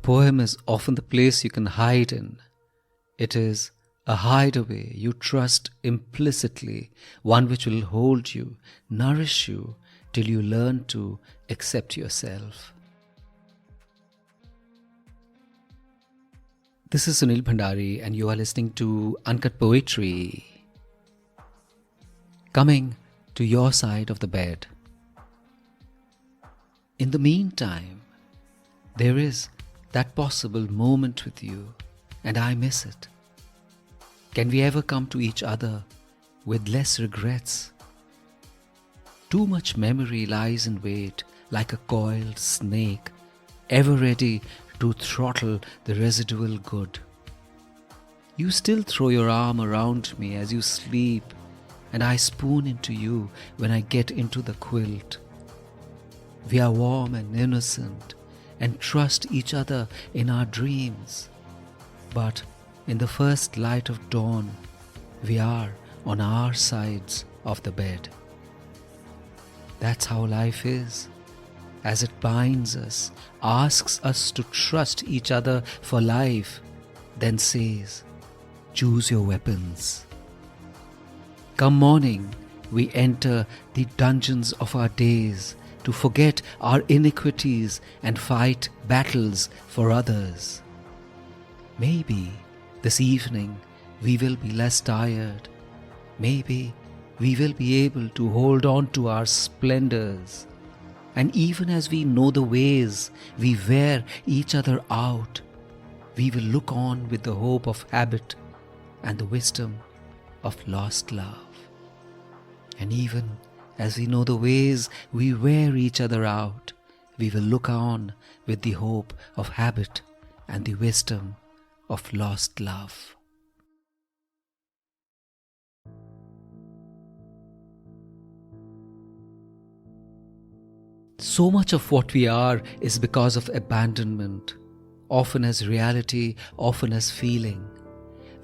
poem is often the place you can hide in. It is a hideaway you trust implicitly, one which will hold you, nourish you, till you learn to accept yourself. This is Sunil Bhandari and you are listening to Uncut Poetry. Coming to your side of the bed. In the meantime, there is that possible moment with you, and I miss it. Can we ever come to each other with less regrets? Too much memory lies in wait like a coiled snake, ever ready to throttle the residual good. You still throw your arm around me as you sleep, and I spoon into you when I get into the quilt. We are warm and innocent and trust each other in our dreams. But in the first light of dawn, we are on our sides of the bed. That's how life is, as it binds us, asks us to trust each other for life, then says, choose your weapons. Come morning, we enter the dungeons of our days to forget our iniquities and fight battles for others. Maybe this evening we will be less tired. Maybe we will be able to hold on to our splendors. And even as we know the ways we wear each other out, we will look on with the hope of habit and the wisdom of lost love. And even as we know the ways we wear each other out, we will look on with the hope of habit and the wisdom of lost love. So much of what we are is because of abandonment, often as reality, often as feeling.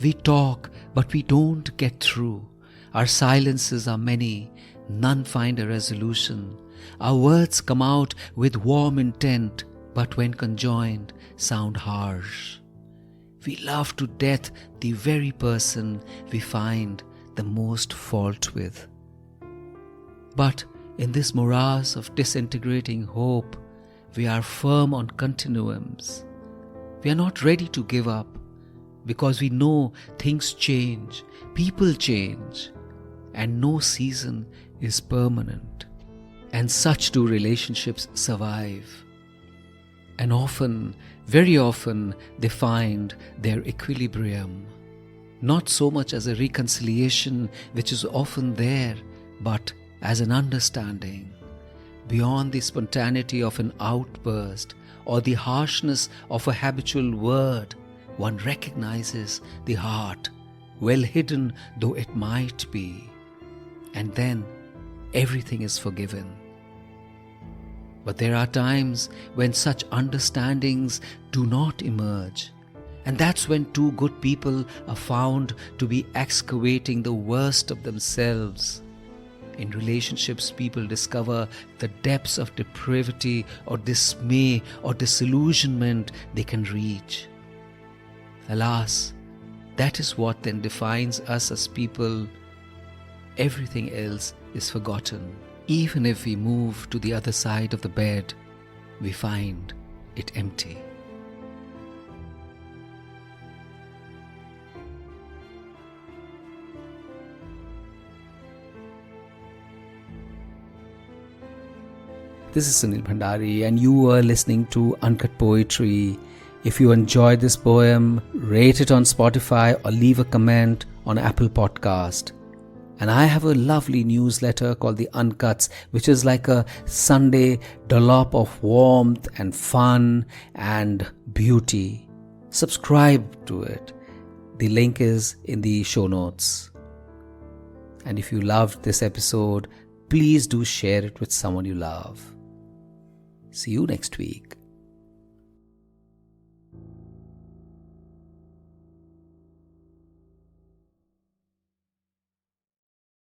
We talk, but we don't get through. Our silences are many, none find a resolution. Our words come out with warm intent, but when conjoined, sound harsh. We love to death the very person we find the most fault with. But in this morass of disintegrating hope, we are firm on continuums. We are not ready to give up because we know things change, people change, and no season is permanent. And such do relationships survive. And often, very often, they find their equilibrium. Not so much as a reconciliation which is often there, but as an understanding. Beyond the spontaneity of an outburst or the harshness of a habitual word, one recognizes the heart, well hidden though it might be. And then everything is forgiven. But there are times when such understandings do not emerge. And that's when two good people are found to be excavating the worst of themselves. In relationships, people discover the depths of depravity or dismay or disillusionment they can reach. Alas, that is what then defines us as people. Everything else is forgotten. Even if we move to the other side of the bed, we find it empty. This is Sunil Bhandari and you are listening to Uncut Poetry. If you enjoyed this poem, rate it on Spotify or leave a comment on Apple Podcast. And I have a lovely newsletter called The Uncuts, which is like a Sunday dollop of warmth and fun and beauty. Subscribe to it. The link is in the show notes. And if you loved this episode, please do share it with someone you love. See you next week.